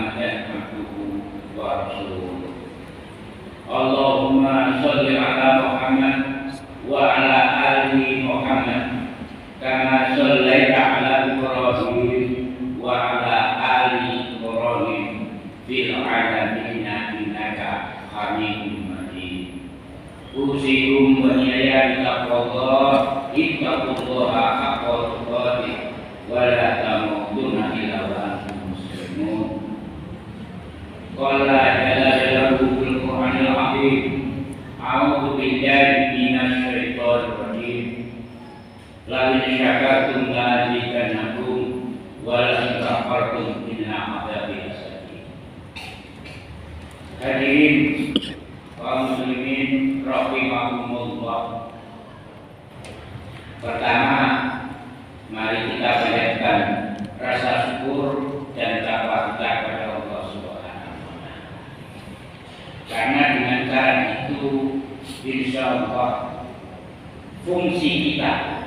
Muhammadan abduhu wa rasuluh. Allahumma sholli ala Muhammad wa ala ali Muhammad kama shallaita ala Ibrahim wa ala ali Ibrahim fil alamin innaka Hamidum Majid. Usikum wa iyaya taqwallah ittaqullaha haqqa tuqatih wa la tamutunna illa wa antum muslimun. Qala jalla jalaluhu fil Qur'anil azim. A'udzu billahi minasy syaithanir rajim. La in syakartum la azidannakum wa la in kafartum inna 'adzabi lasyadid. Hadirin kaum muslimin rahimakumullah. Pertama, mari kita panjatkan rasa syukur dan takwa kita kepada Allah Subhanahu wa Ta'ala. Karena dengan cara itu, insya Allah, fungsi kita,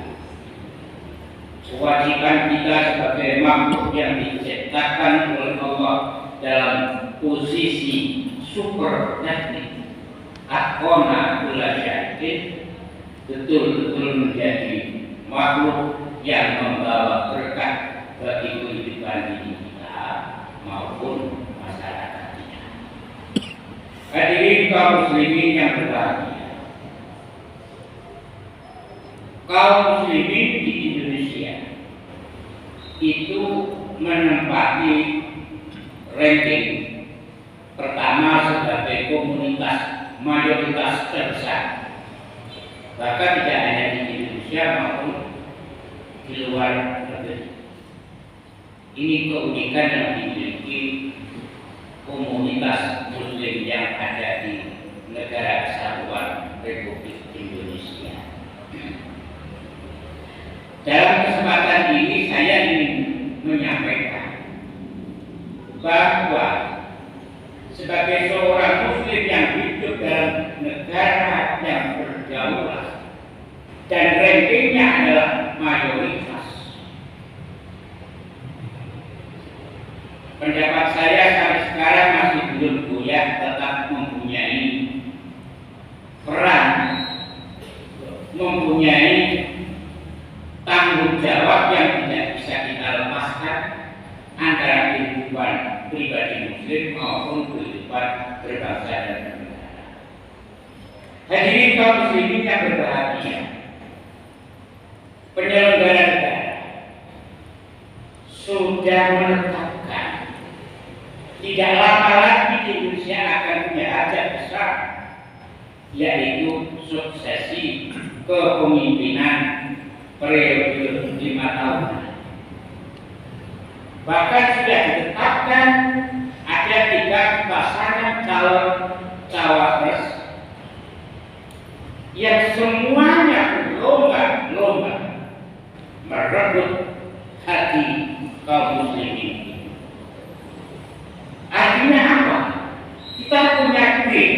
kewajiban kita sebagai makhluk yang diciptakan oleh Allah dalam posisi super teknik, akona kula syaitin, betul-betul menjadi makhluk yang membawa berkah bagi kehidupan diri kita maupun masyarakatnya. Hadirin kaum muslimin yang berbahagia, kaum muslimin di Indonesia itu menempati ranking pertama sebagai komunitas mayoritas terbesar. Bahkan tidak hanya di Indonesia maupun di luar negeri. Ini keunikan yang dimiliki komunitas muslim yang ada di negara kesatuan Republik Indonesia. Dalam kesempatan ini saya ingin menyampaikan bahwa sebagai seorang muslim yang hidup dalam negara yang berdaulat dan rankingnya adalah mayoritas, pendapat saya sampai sekarang masih belum goyah, tetap mempunyai peran, mempunyai tanggung jawab yang tidak bisa kita lepaskan antara kehidupan pribadi muslim maupun kehidupan berbangsa dan bernegara. Hadirin kaum muslimin yang berbahagia, penyelenggara negara sudah menetapkan tidak lama lagi Indonesia akan punya hajat besar, yaitu suksesi kepemimpinan periode 5 tahun. Bahkan sudah ditetapkan ada 3 pasangan calon cawapres yang semuanya berlomba-lomba merebut hati kaum muslimin. Artinya apa? Kita punya tim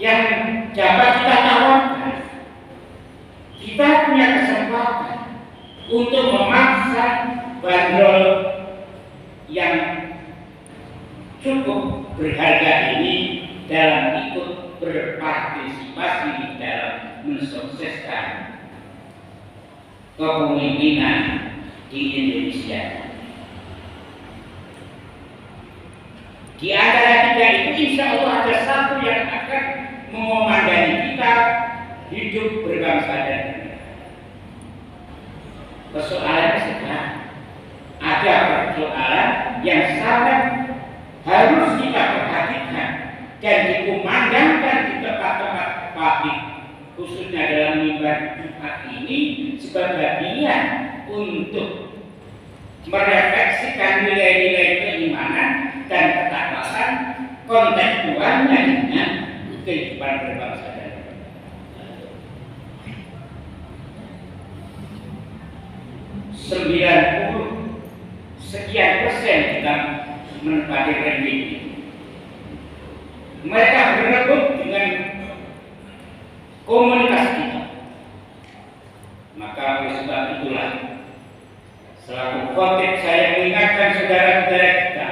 yang dapat kita tawarkan. Kita punya kesempatan untuk memaksa bandrol yang cukup berharga ini dalam ikut berpartisipasi dalam mensukseskan kepemimpinan di Indonesia. Di antara 3 itu insya Allah ada 1 yang akan mengomandani kita hidup berbangsa dan bernegara. Persoalannya sekarang ada persoalan yang sangat harus kita perhatikan dan dikumandangkan di tempat-tempat publik, khususnya dalam mimbar Jumat ini sebagai bagian untuk merefleksikan nilai-nilai keimanan dan ketakwaan kontekstualnya dengan kehidupan berbangsa dan bernegara. 90 sekian persen kita menempati ranking ini. Mereka berebut dengan komunitas kita. Maka oleh sebab itulah, selaku khotib saya mengingatkan saudara-saudara kita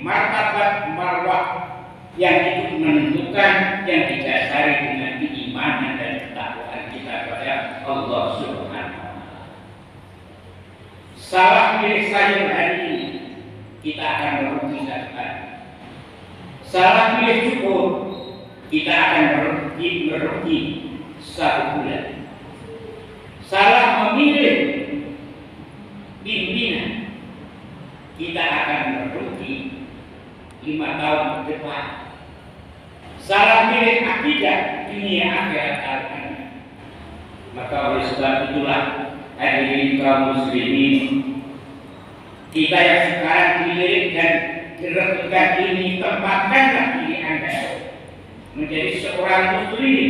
martabat marwah yang itu menentukan, yang didasari dengan keimanan dan ketakwaan kita kepada Allah Subhanahu wa Ta'ala. Salah pilih sayur hari ini, kita akan merugi satu hari. Salah pilih cukur, kita akan merugi satu bulan. Salah memilih pimpinan, kita akan merugi 5 tahun ke depan. Salah pilih akidah, dunia akhirat taruhannya. Maka oleh sebab itulah hadirin kaum muslimin, kita yang sekarang dilirik dan direbukan ini, tempatkanlah diri Anda menjadi seorang muslim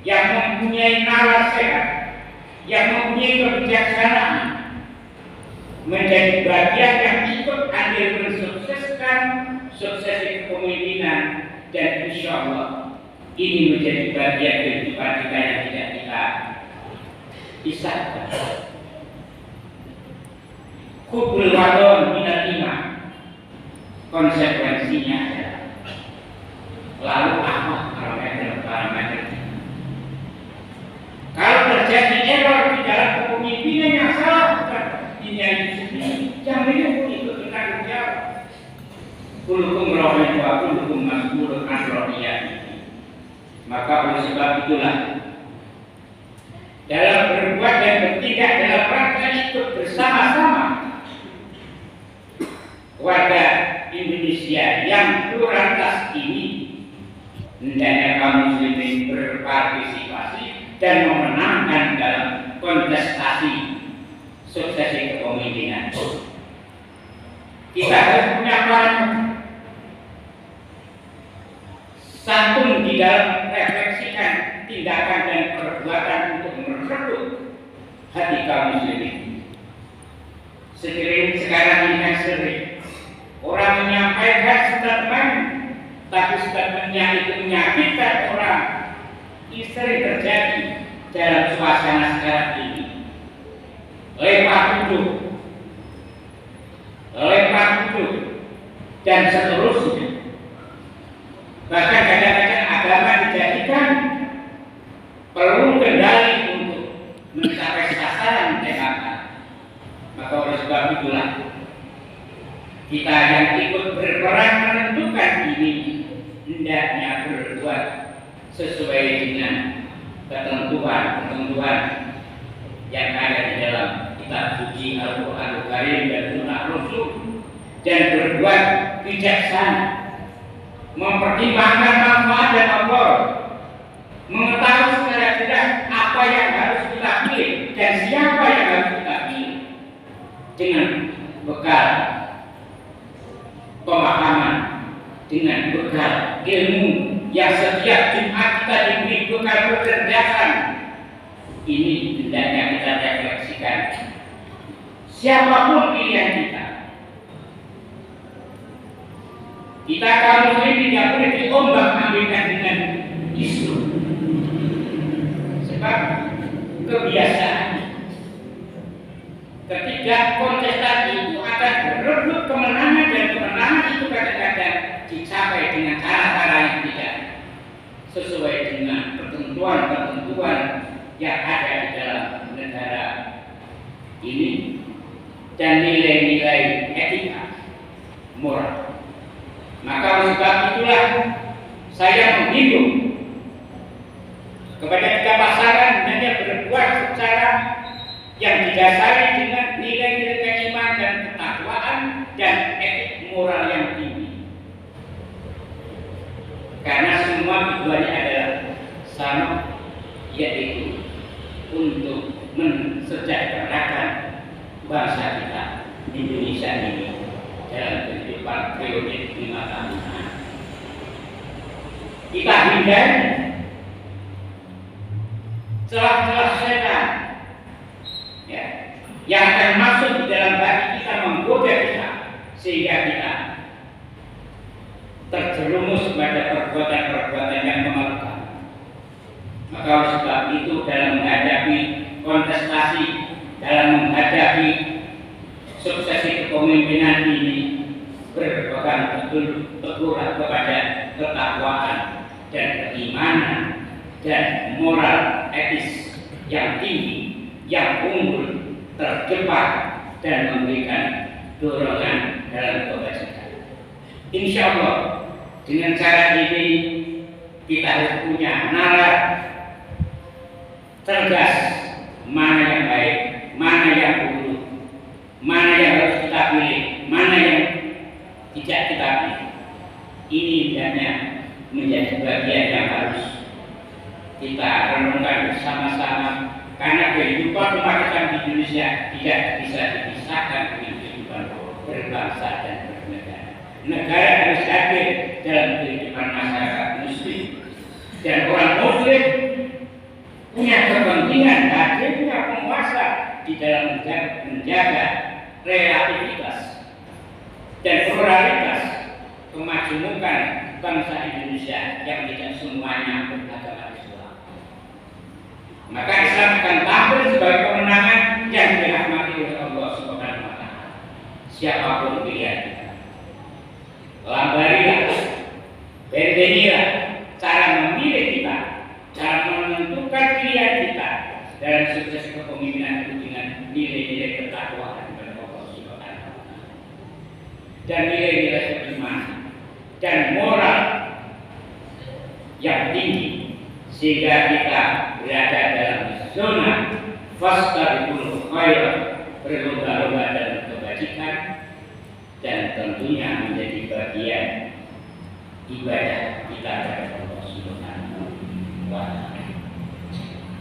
yang mempunyai nalar sehat, yang mempunyai kebijaksanaan, menjadi bagian yang ikut andil mensukseskan suksesi kepemimpinan, dan insya Allah ini menjadi bagian kehidupan kita yang tidak kita pisahkan. Hubul wadon minal iman, konsekuensinya adalah lalu apa parameter. Kalau terjadi error di dalam kepemimpinan yang salah, bukan ini sendiri, yang ini ikut bertanggung jawab. Kullukum ra'in wa kullukum mas'ulun an ra'iyatihi. Maka oleh sebab itulah dalam berbuat dan bertindak dalam rangka ikut bersama-sama warga Indonesia yang pluralitas ini, hendaknya kaum muslimin berpartisipasi dan memenangkan dalam kontestasi suksesi kepemimpinan. Kita harus punya peran santun di dalam refleksikan tindakan dan perbuatan untuk merebut hati kaum muslimin. Sekarang ini kan sering orang menyampaikan statement, tapi statementnya itu menyakitkan orang. Ini sering terjadi dalam suasana sekarang ini. Lempar tuduh, dan seterusnya. Bahkan kadang-kadang agama dijadikan peluru kendali untuk mencapai sasaran tembakan. Maka oleh sebab itulah kita yang ikut berperan menentukan ini hendaknya berbuat sesuai dengan ketentuan yang ada di dalam kitab suci Al-Qur'anul Karim dan Sunnah Rasul, dan berbuat bijaksana, mempertimbangkan manfaat dan Allah, mengetahui secara jelas apa yang harus kita pilih dan siapa yang harus kita pilih, dengan bekal pemahaman, dengan bekal ilmu yang setiap Jumat kita diberi bekal kecerdasan. Ini hendaknya kita refleksikan. Siapapun pilihan kita kaum muslim tidak boleh diombak-ambingkan dengan isu, sebab kebiasaan ketika kontestasi itu akan berebut kemenangan, dan kemenangan itu kadang-kadang dicapai dengan cara-cara yang tidak sesuai dengan ketentuan-ketentuan yang ada di dalam negara ini dan nilai-nilai etika moral. Maka oleh sebab itulah saya menghimbau kepada kita pasangan hanya berbuat secara yang didasari dengan nilai-nilai keimanan dan ketakwaan dan etik moral yang tinggi. Karena semua tujuannya adalah sama, yaitu untuk mensejahterakan bangsa kita Indonesia ini dalam kehidupan periode 5 tahun. Kita hindari celah-celah setan, ya, yang akan masuk di dalam hati kita, menggoda kita, sehingga kita terjerumus pada perbuatan-perbuatan yang memalukan. Maka oleh sebab itu dalam menghadapi kontestasi, dalam menghadapi suksesi kepemimpinan ini, berbuat berpegang teguh kepada ketakwaan dan keimanan dan moral etis yang tinggi, yang unggul, terdepan dan memberikan dorongan dalam kebajikan. Insya Allah dengan cara ini kita harus punya nalar cerdas, mana yang baik, mana yang buruk, mana yang harus kita pilih, mana yang tidak kita pilih. Ini hendaknya menjadi bagian yang harus kita renungkan bersama-sama, karena kehidupan umat Islam di Indonesia tidak bisa dipisahkan dengan kehidupan berbangsa dan bernegara. Negara harus hadir dalam kehidupan masyarakat Muslim, dan orang Muslim punya kepentingan hadirnya penguasa di dalam menjaga relativitas dan pluralitas kemajemukan bangsa Indonesia yang tidak semuanya beragama Islam. Maka Islam akan tampil sebagai kemenangan yang dirahmati oleh Allah Subhanahu wa Ta'ala. Siapapun pilihan kita, lambarilah, bentenilah cara memilih kita, cara menentukan pilihan kita dalam sukses kepemimpinan itu dengan nilai-nilai ketakwaan kepada Allah Subhanahu wa Ta'ala dan nilai-nilai keimanan dan moral yang tinggi, sehingga kita berada dalam zona fastabiqul khairat, berlomba-lomba dalam kebajikan, dan tentunya menjadi bagian ibadah kita kepada Allah Subhanahu wa Ta'ala.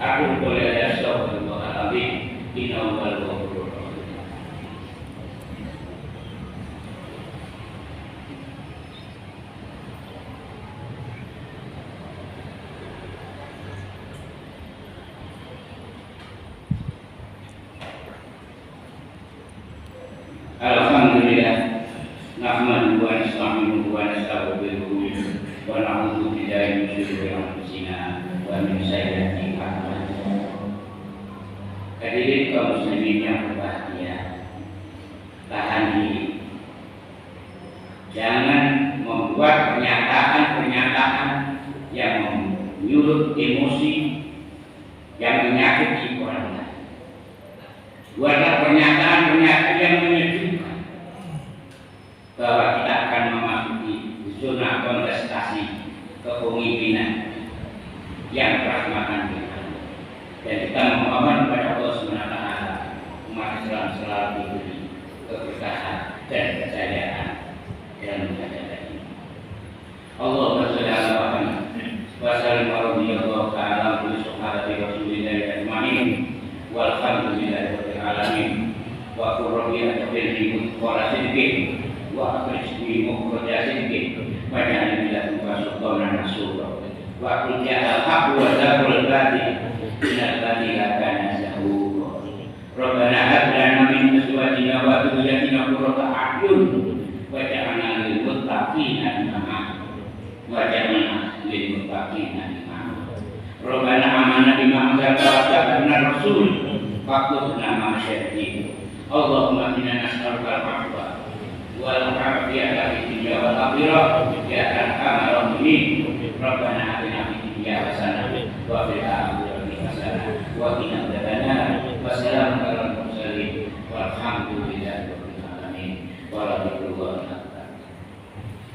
Aku boleh ada astagfirullah alazim, innahu huwal ghafurur rahim. Alhamdulillah, nahmaduhu wa nasta'inuhu wa nastaghfiruh wa na'udzu billahi min shururi anfusina wa min sayyiati a'malina. Hadirin kaum muslimin yang berbahagia, tahan diri. Jangan membuat pernyataan-pernyataan yang menyulut emosi, yang menyakiti orang lain. Buatlah pernyataan-pernyataan yang menyejukkan bahwa kita akan memasuki zona kontestasi kepemimpinan yang rahmatan kita, dan kita memohon kepada Allah Subhanahu wa Ta'ala umat Islam selalu diberi keberkahan dan kejayaan dalam menjaga ini. Allahumma sholli ala Muhammad wa sallim wa radhiyallahu ta'ala bi sahabati Rasulillah ajma'in walhamdulillahi rabbil alamin wa qurrabiyya tafsir wa sidqin wa akhrijni mukhraja sidqin wa ja'alni lahu sultanan nasura wa qul ja'al haqq wa zaqul batil innal batila kana zahuqa. Rabbana hab lana min azwajina wa dhurriyyatina qurrata a'yun wa ja'alna lil muttaqina imama wa ja'alna lil muttaqina imama. Rabbana amanna bima anzalta wa tabi'na rasul faqulna ma syahidin. Allahumma inna nas'aluka al-'afwa wal 'afiyata fid dunya wal akhirah ya arhamar rahimin. Rabbana atina fid dunya hasanah wa fil akhirati hasanah wa qina